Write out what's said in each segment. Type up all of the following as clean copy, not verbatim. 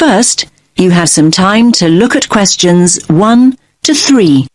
First, you have some time to look at questions 1 to 3.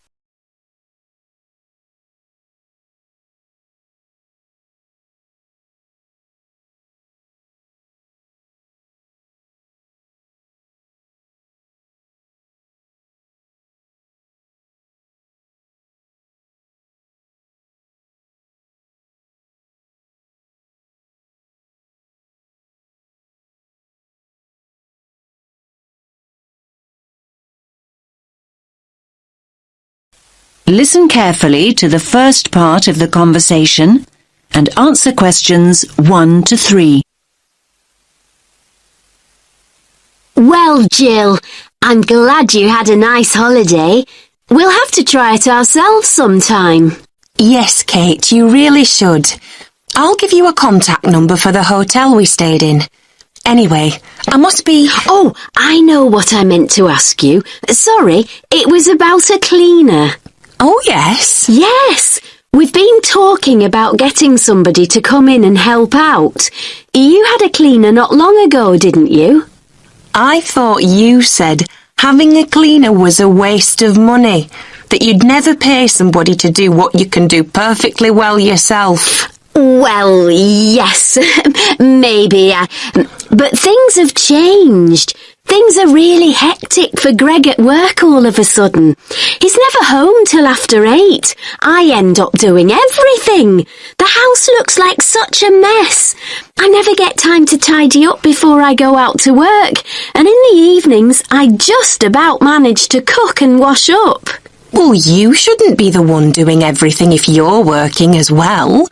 Listen carefully to the first part of the conversation and answer questions 1 to 3. Well, Jill, I'm glad you had a nice holiday. We'll have to try it ourselves sometime. Yes, Kate, you really should. I'll give you a contact number for the hotel we stayed in. Anyway, I must be... Oh, I know what I meant to ask you. Sorry, it was about a cleaner. Oh, yes? Yes, we've been talking about getting somebody to come in and help out. You had a cleaner not long ago, didn't you? I thought you said having a cleaner was a waste of money, that you'd never pay somebody to do what you can do perfectly well yourself. Well, yes, maybe, but things have changed. Things are really hectic for Greg at work all of a sudden. He's never home till after 8. I end up doing everything. The house looks like such a mess. I never get time to tidy up before I go out to work, and in the evenings I just about manage to cook and wash up. Well, you shouldn't be the one doing everything if you're working as well.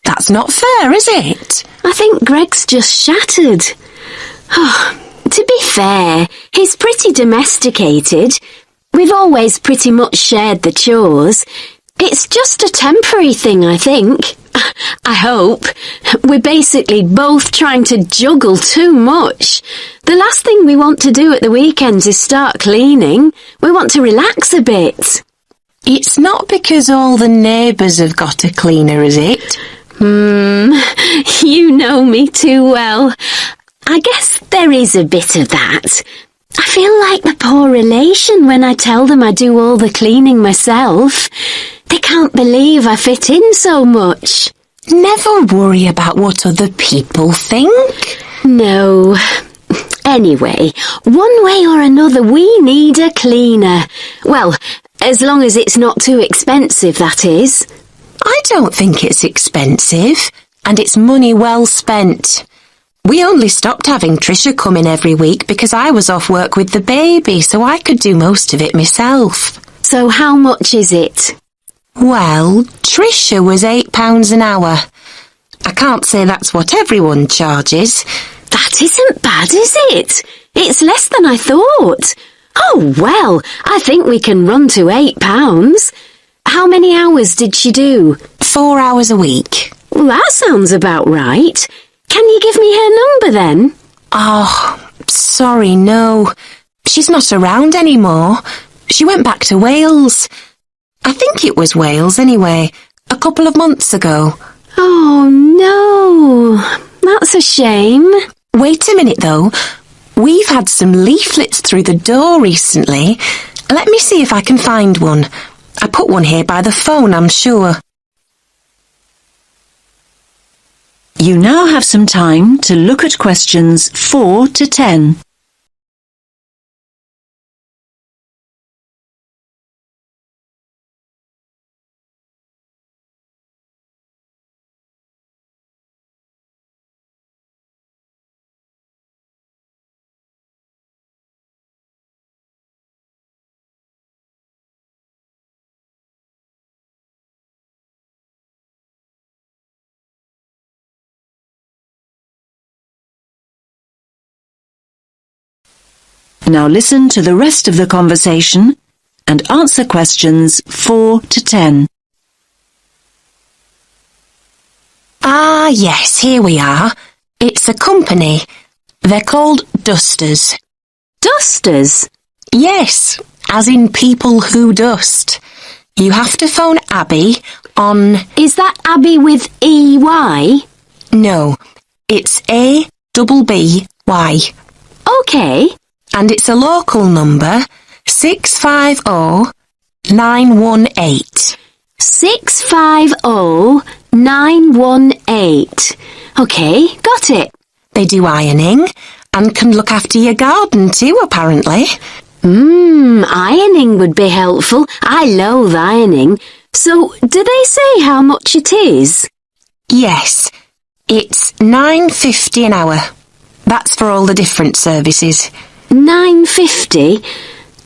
That's not fair, is it? I think Greg's just shattered. To be fair, he's pretty domesticated. We've always pretty much shared the chores. It's just a temporary thing, I think. I hope. We're basically both trying to juggle too much. The last thing we want to do at the weekends is start cleaning. We want to relax a bit. It's not because all the neighbours have got a cleaner, is it? You know me too well. I guess there is a bit of that. I feel like the poor relation when I tell them I do all the cleaning myself. They can't believe I fit in so much. Never worry about what other people think. No. Anyway, one way or another we need a cleaner. Well, as long as it's not too expensive, that is. I don't think it's expensive, and it's money well spent. We only stopped having Tricia come in every week because I was off work with the baby, so I could do most of it myself. So how much is it? Well, Tricia was £8 an hour. I can't say that's what everyone charges. That isn't bad, is it? It's less than I thought. Oh, well, I think we can run to £8. How many hours did she do? 4 hours a week. Well, that sounds about right. Can you give me her number then? Oh, sorry, no. She's not around anymore. She went back to Wales. I think it was Wales anyway, a couple of months ago. Oh, no. That's a shame. Wait a minute, though. We've had some leaflets through the door recently. Let me see if I can find one. I put one here by the phone, I'm sure. You now have some time to look at questions 4 to 10. Now listen to the rest of the conversation and answer questions 4 to 10. Ah, yes, here we are. It's a company. They're called Dusters. Dusters? Yes, as in people who dust. You have to phone Abby on... Is that Abby with EY? No, it's ABBY. Okay. and it's a local number, 650918. 650918. OK, got it. They do ironing and can look after your garden too, apparently. Ironing would be helpful. I loathe ironing. So, do they say how much it is? Yes, it's £9.50 an hour. That's for all the different services. £9.50?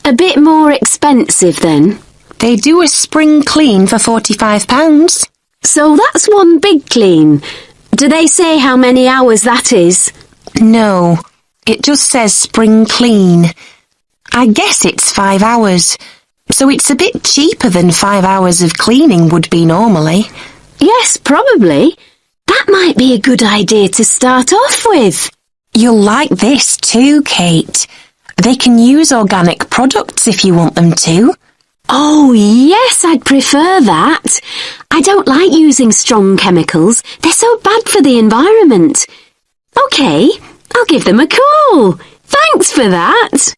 A bit more expensive then. They do a spring clean for £45. So that's one big clean. Do they say how many hours that is? No, it just says spring clean. I guess it's 5 hours, so it's a bit cheaper than 5 hours of cleaning would be normally. Yes, probably. That might be a good idea to start off with. You'll like this too, Kate. They can use organic products if you want them to. Oh, yes, I'd prefer that. I don't like using strong chemicals. They're so bad for the environment. OK, I'll give them a call. Thanks for that.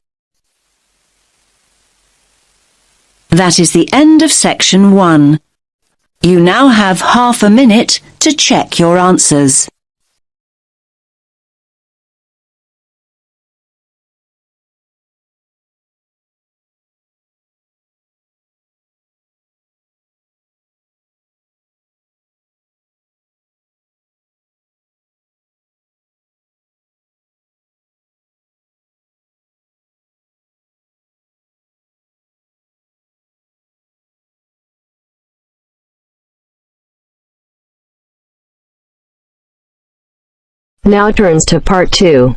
That is the end of section 1. You now have half a minute to check your answers. Now turns to Part 2.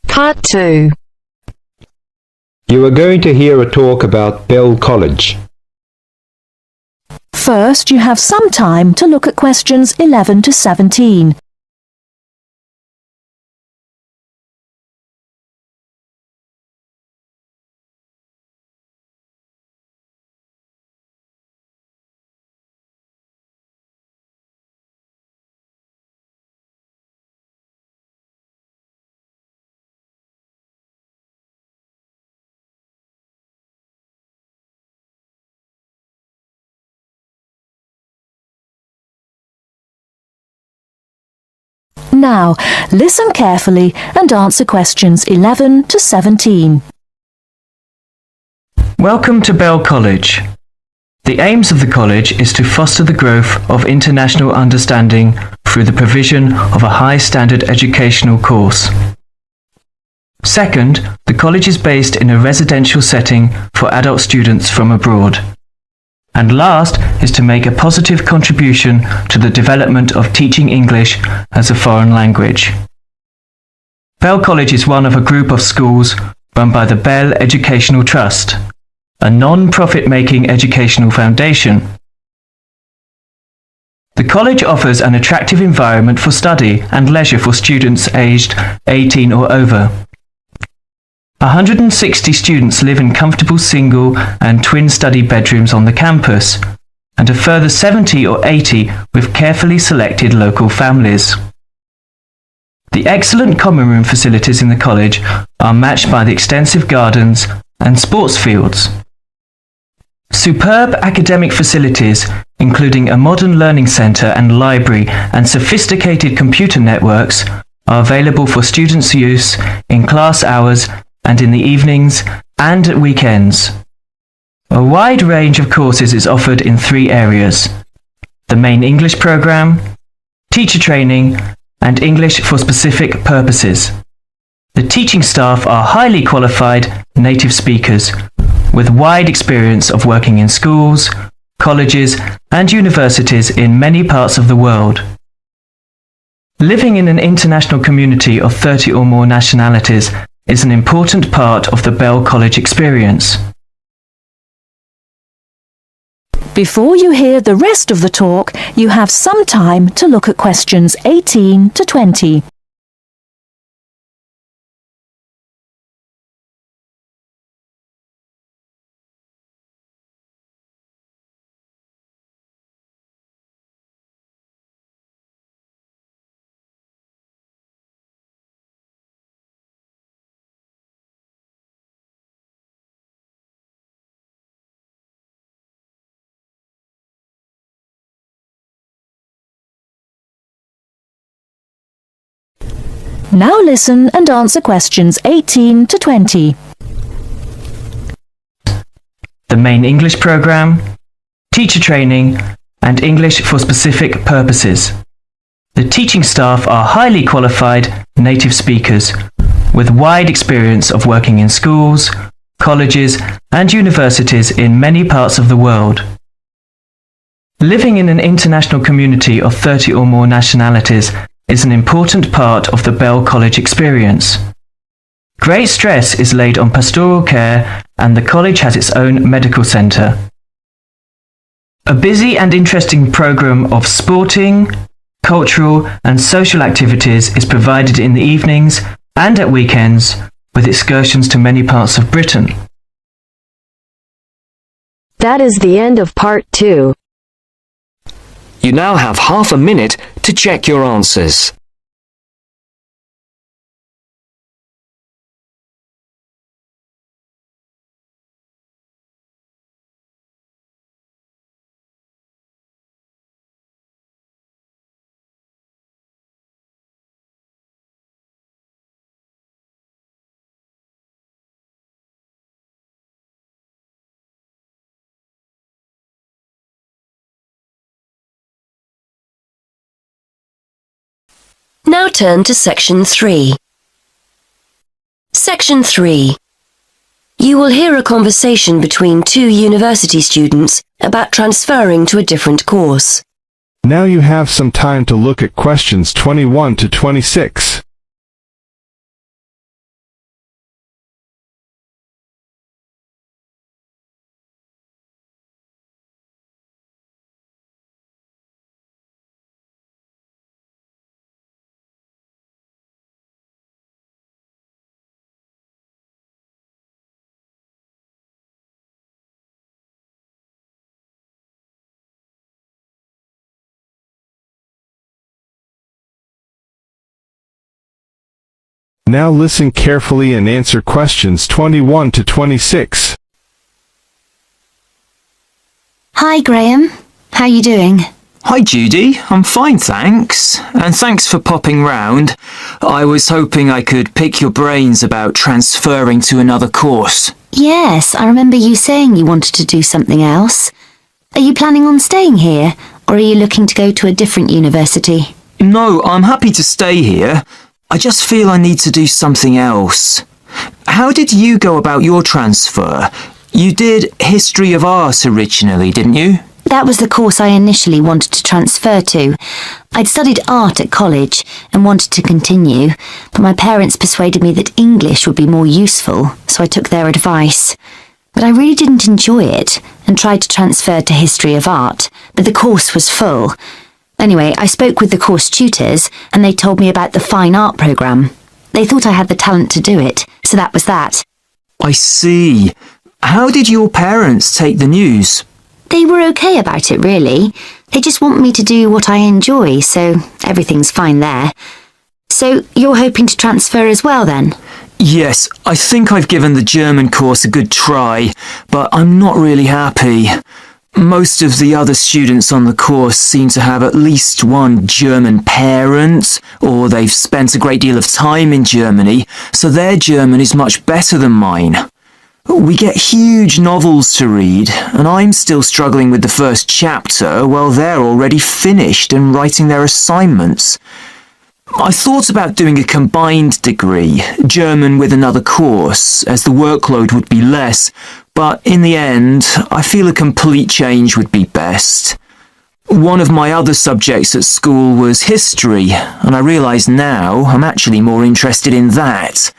Part 2. You are going to hear a talk about Bell College. First, you have some time to look at questions 11 to 17. Now, listen carefully and answer questions 11 to 17. Welcome to Bell College. The aims of the college is to foster the growth of international understanding through the provision of a high-standard educational course. Second, the college is based in a residential setting for adult students from abroad. And last is to make a positive contribution to the development of teaching English as a foreign language. Bell College is one of a group of schools run by the Bell Educational Trust, a non-profit-making educational foundation. The college offers an attractive environment for study and leisure for students aged 18 or over. 160 students live in comfortable single and twin study bedrooms on the campus, and a further 70 or 80 with carefully selected local families. The excellent common room facilities in the college are matched by the extensive gardens and sports fields. Superb academic facilities, including a modern learning centre and library and sophisticated computer networks, are available for students' use in class hours and in the evenings and at weekends. A wide range of courses is offered in 3 areas: the main English programme, teacher training, and English for specific purposes. The teaching staff are highly qualified native speakers with wide experience of working in schools, colleges, and universities in many parts of the world. Living in an international community of 30 or more nationalities is an important part of the Bell College experience. Before you hear the rest of the talk, you have some time to look at questions 18 to 20. Now listen and answer questions 18 to 20. The main English program, teacher training, and English for specific purposes. The teaching staff are highly qualified native speakers with wide experience of working in schools, colleges, and universities in many parts of the world. Living in an international community of 30 or more nationalities is an important part of the Bell College experience. Great stress is laid on pastoral care, and the college has its own medical centre. A busy and interesting programme of sporting, cultural and social activities is provided in the evenings and at weekends, with excursions to many parts of Britain. That is the end of part 2. You now have half a minute to check your answers. Now turn to Section 3. Section 3. You will hear a conversation between two university students about transferring to a different course. Now you have some time to look at questions 21 to 26. Now listen carefully and answer questions 21 to 26. Hi Graham, how you doing? Hi Judy, I'm fine thanks, and thanks for popping round. I was hoping I could pick your brains about transferring to another course. Yes, I remember you saying you wanted to do something else. Are you planning on staying here, or are you looking to go to a different university? No, I'm happy to stay here. I just feel I need to do something else. How did you go about your transfer? You did History of Art originally, didn't you? That was the course I initially wanted to transfer to. I'd studied art at college and wanted to continue, but my parents persuaded me that English would be more useful, so I took their advice. But I really didn't enjoy it and tried to transfer to History of Art, but the course was full. Anyway, I spoke with the course tutors and they told me about the fine art programme. They thought I had the talent to do it, so that was that. I see. How did your parents take the news? They were okay about it, really. They just want me to do what I enjoy, so everything's fine there. So you're hoping to transfer as well, then? Yes, I think I've given the German course a good try, but I'm not really happy. Most of the other students on the course seem to have at least one German parent, or they've spent a great deal of time in Germany, so their German is much better than mine. We get huge novels to read, and I'm still struggling with the first chapter while they're already finished and writing their assignments. I thought about doing a combined degree, German with another course, as the workload would be less, but in the end, I feel a complete change would be best. One of my other subjects at school was history, and I realise now I'm actually more interested in that.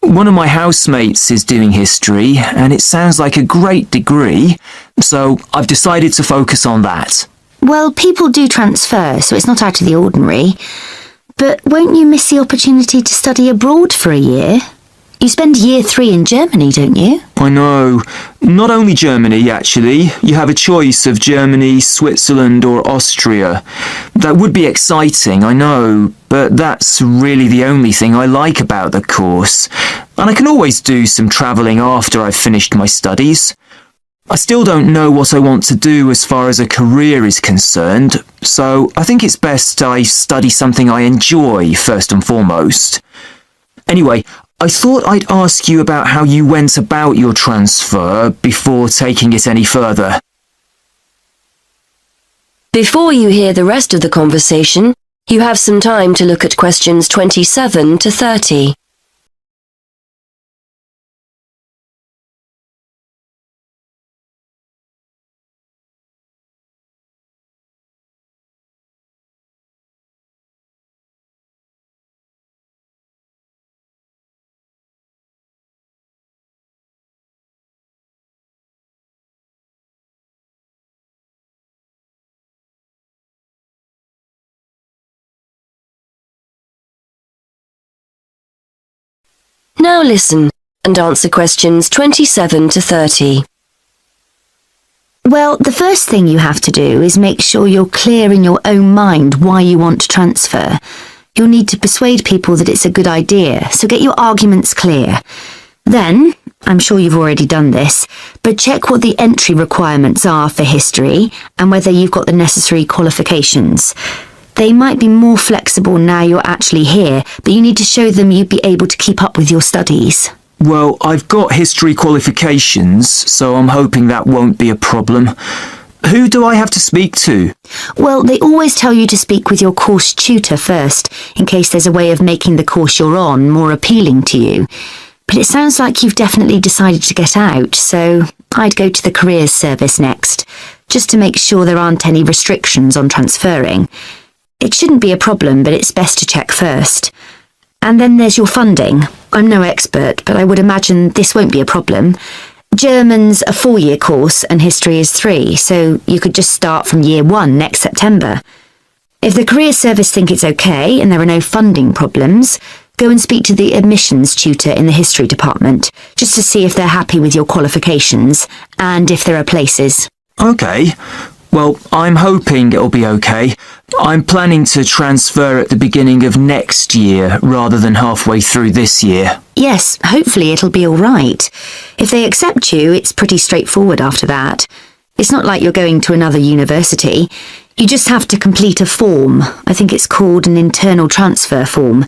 One of my housemates is doing history, and it sounds like a great degree, so I've decided to focus on that. Well, people do transfer, so it's not out of the ordinary. But won't you miss the opportunity to study abroad for a year? You spend year 3 in Germany, don't you? I know. Not only Germany, actually. You have a choice of Germany, Switzerland or Austria. That would be exciting, I know, but that's really the only thing I like about the course. And I can always do some travelling after I've finished my studies. I still don't know what I want to do as far as a career is concerned, so I think it's best I study something I enjoy first and foremost. Anyway, I thought I'd ask you about how you went about your transfer before taking it any further. Before you hear the rest of the conversation, you have some time to look at questions 27 to 30. Now listen and answer questions 27 to 30. Well, the first thing you have to do is make sure you're clear in your own mind why you want to transfer. You'll need to persuade people that it's a good idea, so get your arguments clear. Then, I'm sure you've already done this, but check what the entry requirements are for history and whether you've got the necessary qualifications. They might be more flexible now you're actually here, but you need to show them you'd be able to keep up with your studies. Well, I've got history qualifications, so I'm hoping that won't be a problem. Who do I have to speak to? Well, they always tell you to speak with your course tutor first, in case there's a way of making the course you're on more appealing to you. But it sounds like you've definitely decided to get out, so I'd go to the careers service next, just to make sure there aren't any restrictions on transferring. It shouldn't be a problem, but it's best to check first. And then there's your funding. I'm no expert, but I would imagine this won't be a problem. German's a 4-year course and history is 3, so you could just start from year 1 next September. If the career service think it's okay and there are no funding problems, go and speak to the admissions tutor in the history department, just to see if they're happy with your qualifications and if there are places. Okay. Well, I'm hoping it'll be okay. I'm planning to transfer at the beginning of next year rather than halfway through this year. Yes, hopefully it'll be all right. If they accept you, it's pretty straightforward after that. It's not like you're going to another university. You just have to complete a form. I think it's called an internal transfer form.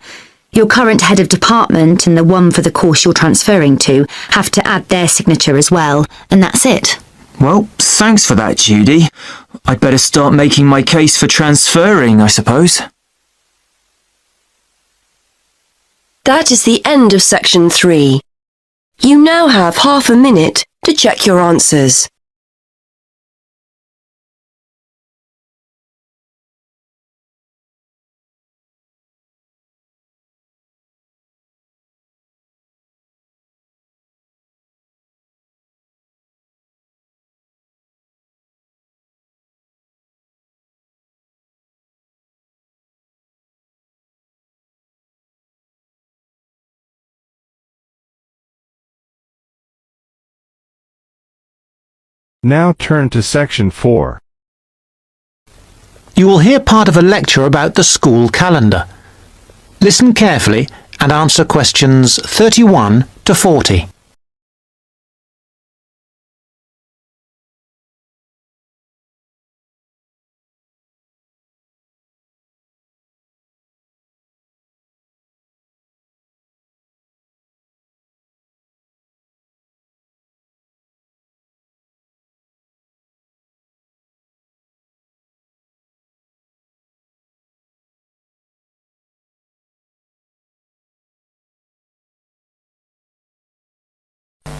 Your current head of department and the one for the course you're transferring to have to add their signature as well, and that's it. Well, thanks for that, Judy. I'd better start making my case for transferring, I suppose. That is the end of section 3. You now have half a minute to check your answers. Now turn to section 4. You will hear part of a lecture about the school calendar. Listen carefully and answer questions 31 to 40.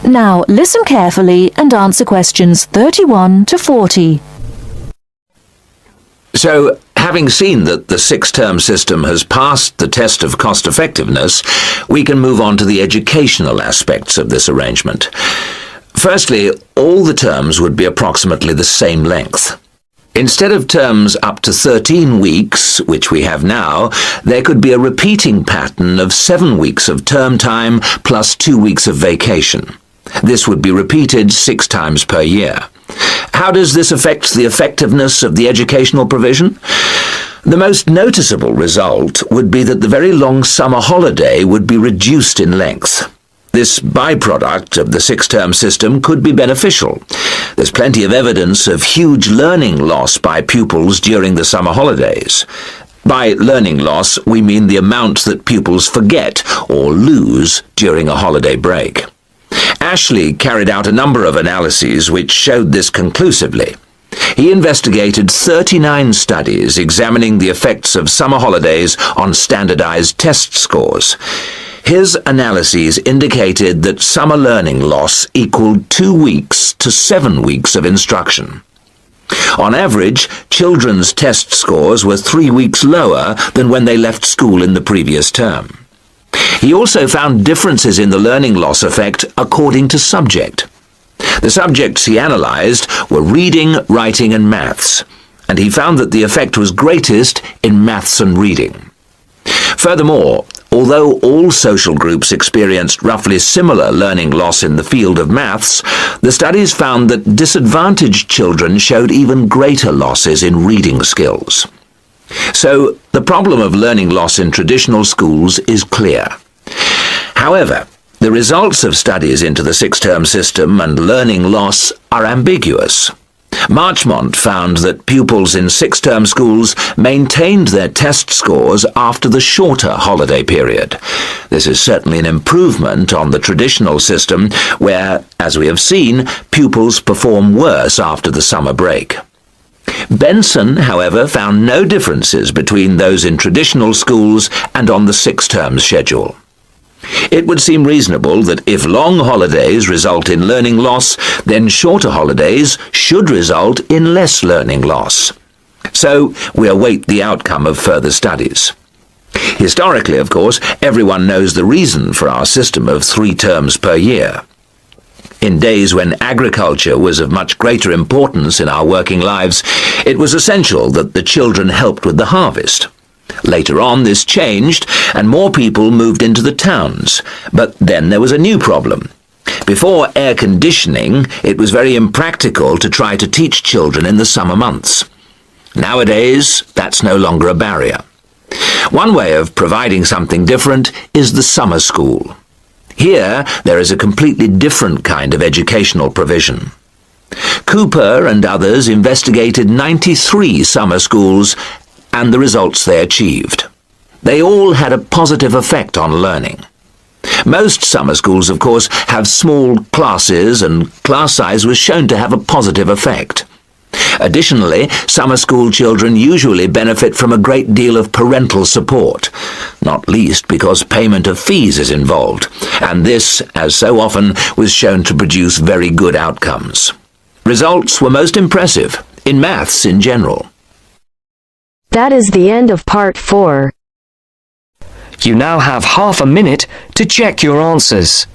Now listen carefully and answer questions 31 to 40. So, having seen that the 6-term system has passed the test of cost-effectiveness, we can move on to the educational aspects of this arrangement. Firstly, all the terms would be approximately the same length. Instead of terms up to 13 weeks, which we have now, there could be a repeating pattern of 7 weeks of term time plus 2 weeks of vacation. This would be repeated 6 times per year. How does this affect the effectiveness of the educational provision? The most noticeable result would be that the very long summer holiday would be reduced in length. This byproduct of the 6-term system could be beneficial. There's plenty of evidence of huge learning loss by pupils during the summer holidays. By learning loss, we mean the amount that pupils forget or lose during a holiday break. Ashley carried out a number of analyses which showed this conclusively. He investigated 39 studies examining the effects of summer holidays on standardized test scores. His analyses indicated that summer learning loss equaled 2 weeks to 7 weeks of instruction. On average, children's test scores were 3 weeks lower than when they left school in the previous term. He also found differences in the learning loss effect according to subject. The subjects he analysed were reading, writing and maths, and he found that the effect was greatest in maths and reading. Furthermore, although all social groups experienced roughly similar learning loss in the field of maths, the studies found that disadvantaged children showed even greater losses in reading skills. So, the problem of learning loss in traditional schools is clear. However, the results of studies into the six-term system and learning loss are ambiguous. Marchmont found that pupils in six-term schools maintained their test scores after the shorter holiday period. This is certainly an improvement on the traditional system where, as we have seen, pupils perform worse after the summer break. Benson, however, found no differences between those in traditional schools and on the six-term schedule. It would seem reasonable that if long holidays result in learning loss, then shorter holidays should result in less learning loss. So, we await the outcome of further studies. Historically, of course, everyone knows the reason for our system of 3 terms per year. In days when agriculture was of much greater importance in our working lives, it was essential that the children helped with the harvest. Later on, this changed, and more people moved into the towns. But then there was a new problem. Before air conditioning, it was very impractical to try to teach children in the summer months. Nowadays, that's no longer a barrier. One way of providing something different is the summer school. Here, there is a completely different kind of educational provision. Cooper and others investigated 93 summer schools and the results they achieved. They all had a positive effect on learning. Most summer schools, of course, have small classes, and class size was shown to have a positive effect. Additionally, summer school children usually benefit from a great deal of parental support, not least because payment of fees is involved, and this, as so often, was shown to produce very good outcomes. Results were most impressive, in maths in general. That is the end of part 4. You now have half a minute to check your answers.